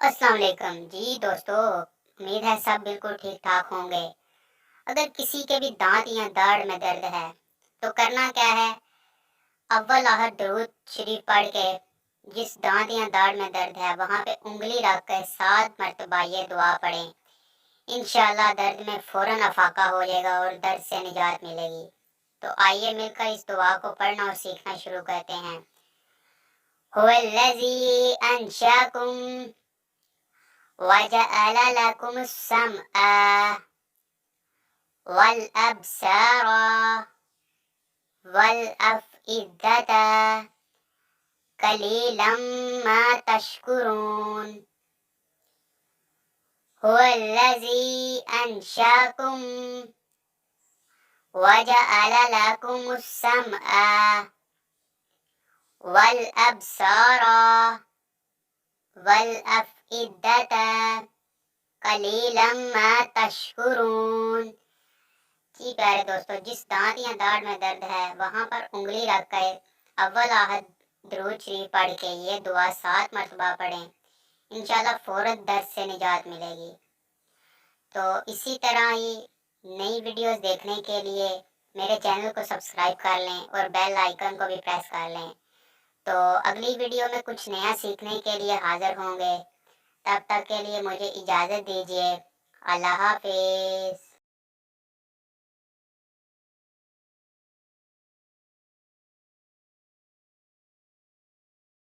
अस्सलाम वालेकुम जी दोस्तों। उम्मीद है सब बिल्कुल ठीक ठाक होंगे। अगर किसी के भी दांत या दाढ़ में दर्द है तो करना क्या है? अव्वल आहत दरूद शरीफ पढ़ के जिस दांत या दाढ़ में दर्द है वहां पे उंगली रख कर 7 मरतबा ये दुआ पढ़ें। इंशाल्लाह दर्द में फौरन अफाका हो जाएगा और दर्द से निजात मिलेगी। तो आइए मिलकर इस दुआ को पढ़ना और सीखना शुरू करते हैं। हुवल्लज़ी अंशाकुम वजअल लकुमुस समअ वल अब्सारा वल अफ़इदता कलीलन मा तशकुरून। हुवल्लज़ी अंशाकुम वजअल लकुमुस समअ वल अब्सारा वल अफ़इदता कलीलन मा तशकुरून। जी प्यारे दोस्तों, जिस दांत या दाढ़ में दर्द है वहां पर उंगली रखकर अव्वल आहत दुरूद शरीफ पढ़ के ये दुआ 7 मरतबा पढ़ें। इंशाल्लाह फौरन दर्द से निजात मिलेगी। तो इसी तरह ही नई वीडियोस देखने के लिए मेरे चैनल को सब्सक्राइब कर लें और बेल आइकन को भी प्रेस कर लें। तो अगली वीडियो में कुछ नया सीखने के लिए हाजिर होंगे। तब तक के लिए मुझे इजाज़त दीजिए। अल्लाह हाफिज़।